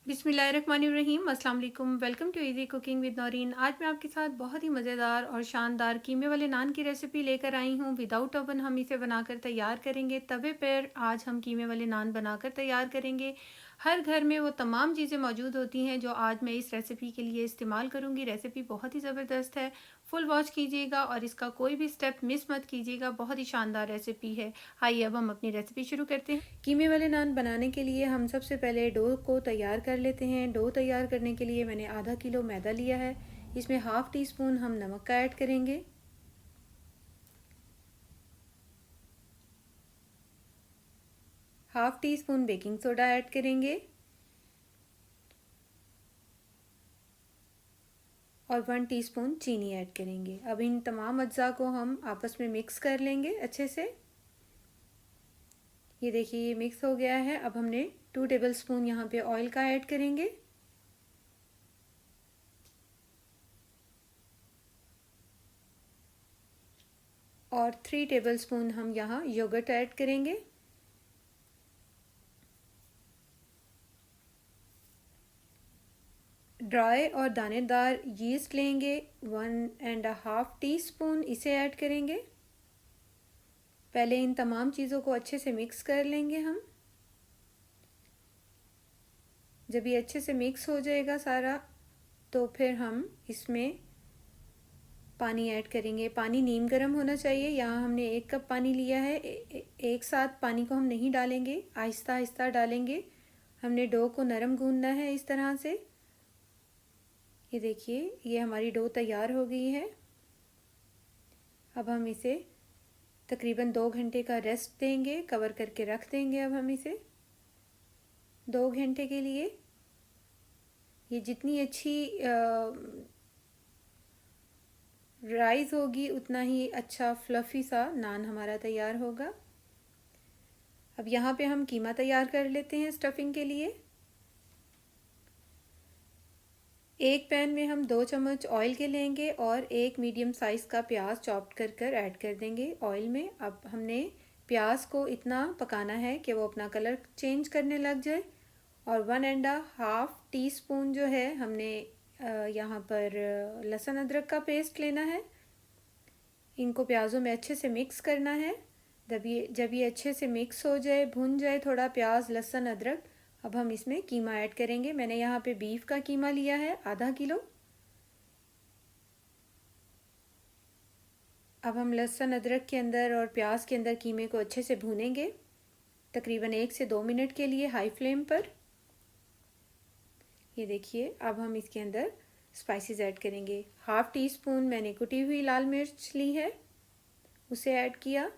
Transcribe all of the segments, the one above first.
बिस्मिल्लाहिर्रहमानिर्रहीम। अस्सलाम वालेकुम। Welcome to easy cooking with Naureen. आज मैं आपके साथ बहुत ही मज़ेदार और शानदार कीमे वाले नान की रेसिपी लेकर आई हूँ। विदाउट ओवन हम इसे बनाकर तैयार करेंगे। तवे पर आज हम कीमे वाले नान बनाकर तैयार करेंगे। हर घर में वो तमाम चीज़ें मौजूद होती हैं जो आज मैं इस रेसिपी के लिए इस्तेमाल करूँगी। रेसिपी बहुत ही ज़बरदस्त है। फुल वॉच कीजिएगा और इसका कोई भी स्टेप मिस मत कीजिएगा। बहुत ही शानदार रेसिपी है। आइए अब हम अपनी रेसिपी शुरू करते हैं। कीमे वाले नान बनाने के लिए हम सबसे पहले डो को तैयार कर लेते हैं। डो तैयार करने के लिए मैंने आधा किलो मैदा लिया है। इसमें हाफ़ टी स्पून हम नमक का ऐड करेंगे। Half tea spoon baking soda add करेंगे और 1 टीस्पून चीनी ऐड करेंगे। अब इन तमाम अज्जा को हम आपस में मिक्स कर लेंगे अच्छे से। ये देखिए ये मिक्स हो गया है। अब हमने 2 टेबलस्पून यहाँ पे ऑयल का ऐड करेंगे और 3 टेबलस्पून हम यहाँ योगर्ट ऐड करेंगे। ड्राई और दानेदार यीस्ट लेंगे, 1.5 टीस्पून इसे ऐड करेंगे। पहले इन तमाम चीज़ों को अच्छे से मिक्स कर लेंगे हम। जब ये अच्छे से मिक्स हो जाएगा सारा तो फिर हम इसमें पानी ऐड करेंगे। पानी नीम गर्म होना चाहिए। यहाँ हमने 1 कप पानी लिया है। एक साथ पानी को हम नहीं डालेंगे, आहिस्ता आहिस्ता डालेंगे। हमने डो को नरम गूंदना है इस तरह से। ये देखिए ये हमारी डो तैयार हो गई है। अब हम इसे तकरीबन 2 घंटे का रेस्ट देंगे, कवर करके रख देंगे। अब हम इसे 2 घंटे के लिए। ये जितनी अच्छी राइस होगी उतना ही अच्छा फ्लफ़ी सा नान हमारा तैयार होगा। अब यहाँ पे हम कीमा तैयार कर लेते हैं स्टफिंग के लिए। एक पैन में हम 2 चम्मच ऑयल के लेंगे और एक मीडियम साइज़ का प्याज चॉप्ड कर कर ऐड कर देंगे ऑयल में। अब हमने प्याज को इतना पकाना है कि वो अपना कलर चेंज करने लग जाए। और 1.5 टीस्पून जो है हमने यहाँ पर लहसुन अदरक का पेस्ट लेना है। इनको प्याज़ों में अच्छे से मिक्स करना है। जब ये अच्छे से मिक्स हो जाए, भुन जाए थोड़ा प्याज लहसुन अदरक, अब हम इसमें कीमा ऐड करेंगे। मैंने यहाँ पे बीफ का कीमा लिया है आधा किलो। अब हम लहसुन अदरक के अंदर और प्याज के अंदर कीमे को अच्छे से भूनेंगे तकरीबन 1 से 2 मिनट के लिए हाई फ्लेम पर। ये देखिए अब हम इसके अंदर स्पाइसेस ऐड करेंगे। हाफ़ टी स्पून मैंने कुटी हुई लाल मिर्च ली है, उसे ऐड किया।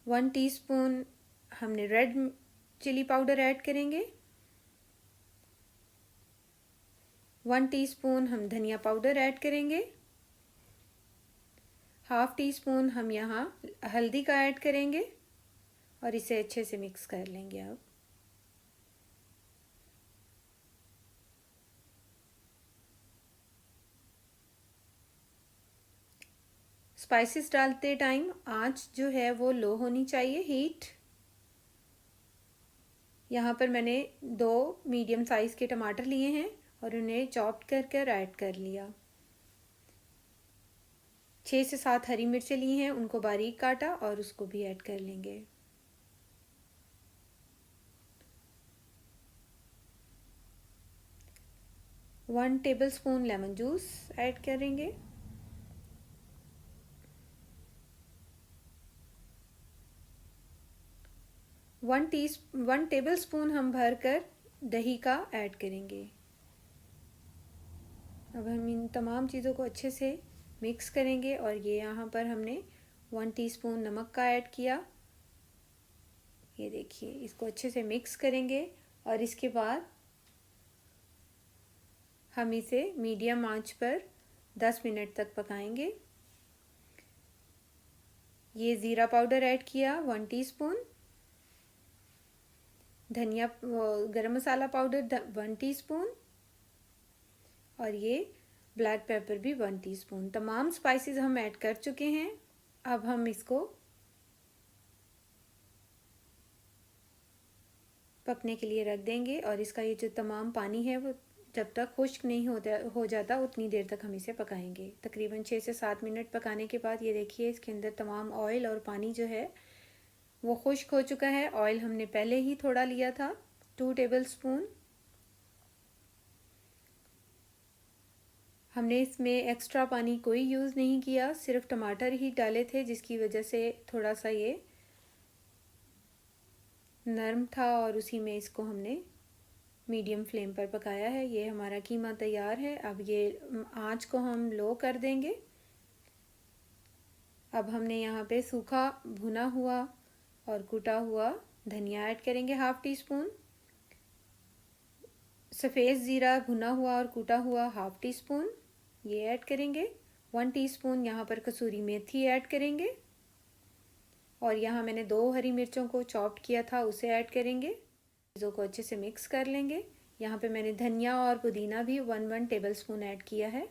1 टीस्पून हमने रेड चिली पाउडर ऐड करेंगे। 1 टीस्पून हम धनिया पाउडर ऐड करेंगे। हाफ़ टी स्पून हम यहाँ हल्दी का ऐड करेंगे और इसे अच्छे से मिक्स कर लेंगे। अब स्पाइसेस डालते टाइम आंच जो है वो लो होनी चाहिए, हीट। यहाँ पर मैंने 2 मीडियम साइज़ के टमाटर लिए हैं और उन्हें चॉप्ड कर कर ऐड कर लिया। 6 से 7 हरी मिर्चें ली हैं, उनको बारीक काटा और उसको भी ऐड कर लेंगे। One table spoon lemon juice add करेंगे। वन टेबल स्पून हम भर कर दही का ऐड करेंगे। अब हम इन तमाम चीज़ों को अच्छे से मिक्स करेंगे और ये यहाँ पर हमने 1 टीस्पून नमक का ऐड किया। ये देखिए इसको अच्छे से मिक्स करेंगे और इसके बाद हम इसे मीडियम आंच पर 10 मिनट तक पकाएंगे। ये ज़ीरा पाउडर ऐड किया 1 टीस्पून, धनिया गरम मसाला पाउडर 1 टीस्पून और ये ब्लैक पेपर भी 1 टीस्पून। तमाम स्पाइसेस हम ऐड कर चुके हैं। अब हम इसको पकने के लिए रख देंगे और इसका ये जो तमाम पानी है वो जब तक खुश्क नहीं हो जाता उतनी देर तक हम इसे पकाएंगे। तकरीबन 6 से 7 मिनट पकाने के बाद ये देखिए इसके अंदर तमाम ऑयल और पानी जो है वो खुश्क हो चुका है। ऑयल हमने पहले ही थोड़ा लिया था, 2 टेबल स्पून। हमने इसमें एक्स्ट्रा पानी कोई यूज़ नहीं किया, सिर्फ टमाटर ही डाले थे जिसकी वजह से थोड़ा सा ये नरम था और उसी में इसको हमने मीडियम फ्लेम पर पकाया है। ये हमारा कीमा तैयार है। अब ये आंच को हम लो कर देंगे। अब हमने यहाँ पे सूखा भुना हुआ और कुटा हुआ धनिया ऐड करेंगे, 1/2 टीस्पून। सफ़ेद ज़ीरा भुना हुआ और कूटा हुआ 1/2 टीस्पून ये ऐड करेंगे। 1 टीस्पून यहाँ पर कसूरी मेथी ऐड करेंगे और यहाँ मैंने 2 हरी मिर्चों को चॉप्ड किया था उसे ऐड करेंगे। चीज़ों को अच्छे से मिक्स कर लेंगे। यहाँ पे मैंने धनिया और पुदीना भी 1 टेबल स्पून ऐड किया है।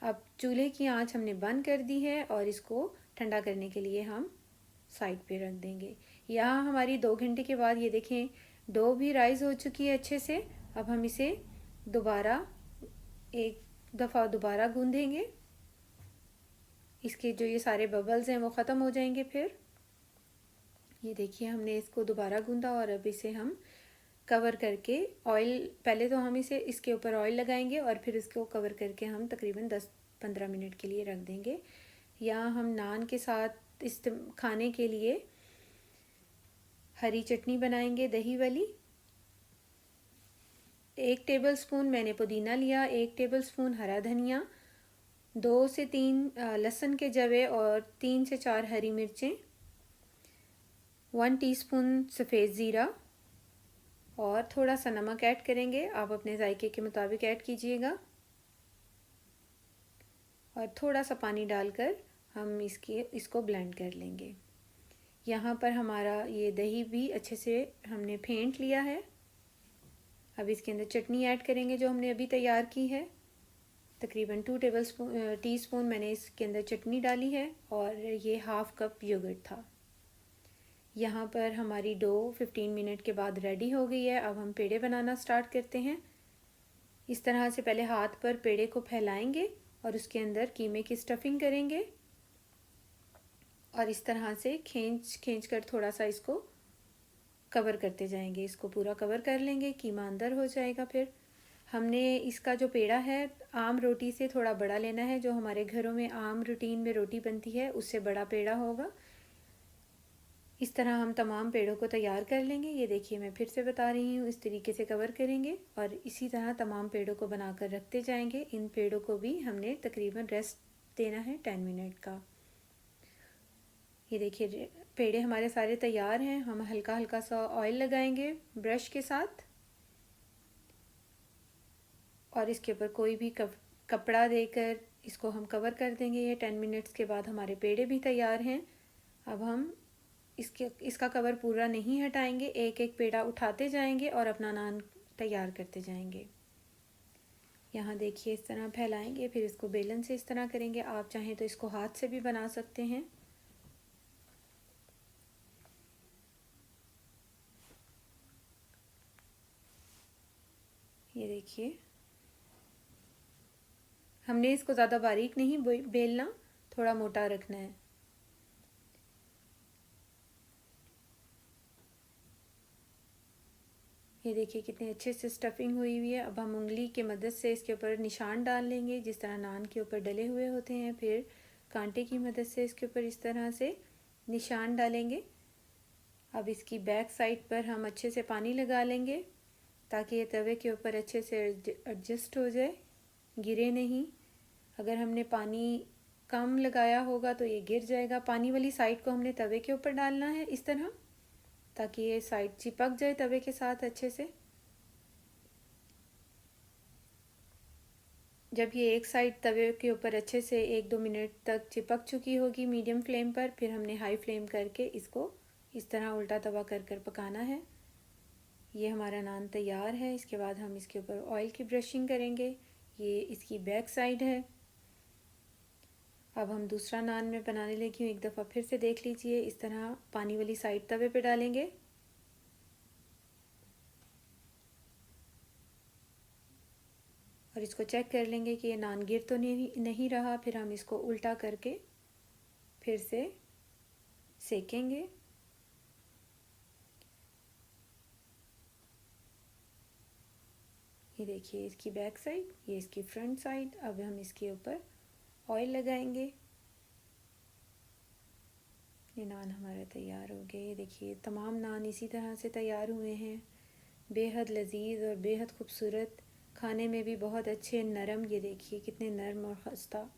अब चूल्हे की आंच हमने बंद कर दी है और इसको ठंडा करने के लिए हम साइड पे रख देंगे। यहाँ हमारी 2 घंटे के बाद ये देखें डो भी राइज़ हो चुकी है अच्छे से। अब हम इसे एक दफ़ा दोबारा गूंदेंगे। इसके जो ये सारे बबल्स हैं वो ख़त्म हो जाएंगे। फिर ये देखिए हमने इसको दोबारा गूंदा और अब इसे हम कवर करके ऑयल, पहले तो हम इसे इसके ऊपर ऑयल लगाएंगे और फिर इसको कवर करके हम तकरीबन 10-15 मिनट के लिए रख देंगे। यहाँ हम नान के साथ इस खाने के लिए हरी चटनी बनाएंगे, दही वाली। 1 टेबल स्पून मैंने पुदीना लिया, 1 टेबल स्पून हरा धनिया, 2 से 3 लहसुन के जवे और 3 से 4 हरी मिर्चें, 1 टीस्पून सफ़ेद ज़ीरा और थोड़ा सा नमक ऐड करेंगे। आप अपने जायके के मुताबिक ऐड कीजिएगा और थोड़ा सा पानी डालकर हम इसको ब्लेंड कर लेंगे। यहाँ पर हमारा ये दही भी अच्छे से हमने फेंट लिया है। अब इसके अंदर चटनी ऐड करेंगे जो हमने अभी तैयार की है। तकरीबन 2 टीस्पून मैंने इसके अंदर चटनी डाली है और ये 1/2 कप योगर्ट था। यहाँ पर हमारी डो 15 मिनट के बाद रेडी हो गई है। अब हम पेड़े बनाना स्टार्ट करते हैं। इस तरह से पहले हाथ पर पेड़े को फैलाएंगे और उसके अंदर कीमे की स्टफिंग करेंगे और इस तरह से खींच कर थोड़ा सा इसको कवर करते जाएंगे। इसको पूरा कवर कर लेंगे, कीमा अंदर हो जाएगा। फिर हमने इसका जो पेड़ा है आम रोटी से थोड़ा बड़ा लेना है। जो हमारे घरों में आम रूटीन में रोटी बनती है उससे बड़ा पेड़ा होगा। इस तरह हम तमाम पेड़ों को तैयार कर लेंगे। ये देखिए मैं फिर से बता रही हूँ, इस तरीके से कवर करेंगे और इसी तरह तमाम पेड़ों को बनाकर रखते जाएंगे। इन पेड़ों को भी हमने तकरीबन रेस्ट देना है 10 मिनट का। ये देखिए पेड़े हमारे सारे तैयार हैं। हम हल्का हल्का सा ऑयल लगाएंगे ब्रश के साथ और इसके ऊपर कोई भी कपड़ा देकर इसको हम कवर कर देंगे। ये 10 मिनट्स के बाद हमारे पेड़े भी तैयार हैं। अब हम इसका कवर पूरा नहीं हटाएंगे, एक एक पेड़ा उठाते जाएंगे और अपना नान तैयार करते जाएंगे। यहाँ देखिए इस तरह फैलाएंगे, फिर इसको बेलन से इस तरह करेंगे। आप चाहें तो इसको हाथ से भी बना सकते हैं। ये देखिए हमने इसको ज़्यादा बारीक नहीं बेलना, थोड़ा मोटा रखना है। ये देखिए कितने अच्छे से स्टफिंग हुई हुई है। अब हम उंगली के मदद से इसके ऊपर निशान डाल लेंगे जिस तरह नान के ऊपर डले हुए होते हैं। फिर कांटे की मदद से इसके ऊपर इस तरह से निशान डालेंगे। अब इसकी बैक साइड पर हम अच्छे से पानी लगा लेंगे ताकि ये तवे के ऊपर अच्छे से एडजस्ट हो जाए, गिरे नहीं। अगर हमने पानी कम लगाया होगा तो ये गिर जाएगा। पानी वाली साइड को हमने तवे के ऊपर डालना है इस तरह ताकि ये साइड चिपक जाए तवे के साथ अच्छे से। जब ये एक साइड तवे के ऊपर अच्छे से 1-2 मिनट तक चिपक चुकी होगी मीडियम फ्लेम पर, फिर हमने हाई फ्लेम करके इसको इस तरह उल्टा तवा कर कर पकाना है। ये हमारा नान तैयार है। इसके बाद हम इसके ऊपर ऑयल की ब्रशिंग करेंगे। ये इसकी बैक साइड है। अब हम दूसरा नान में बनाने लगी हूँ, एक दफ़ा फिर से देख लीजिए। इस तरह पानी वाली साइड तवे पे डालेंगे और इसको चेक कर लेंगे कि ये नान गिर तो नहीं रहा। फिर हम इसको उल्टा करके फिर से सेकेंगे। ये देखिए इसकी बैक साइड, ये इसकी फ्रंट साइड। अब हम इसके ऊपर ऑयल लगाएंगे। ये नान हमारा तैयार हो गए। ये देखिए तमाम नान इसी तरह से तैयार हुए हैं, बेहद लजीज और बेहद खूबसूरत, खाने में भी बहुत अच्छे नरम। ये देखिए कितने नरम और खस्ता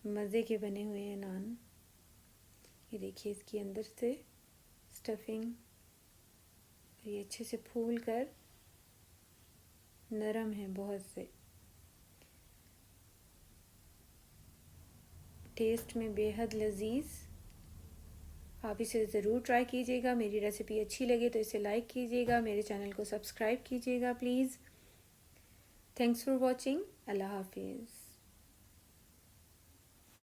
मज़े के बने हुए हैं नान। ये देखिए इसके अंदर से स्टफिंग, ये अच्छे से फूल कर नरम है बहुत से, टेस्ट में बेहद लजीज। आप इसे ज़रूर ट्राई कीजिएगा। मेरी रेसिपी अच्छी लगे तो इसे लाइक कीजिएगा, मेरे चैनल को सब्सक्राइब कीजिएगा प्लीज़। Thanks for watching. अल्लाह हाफिज़।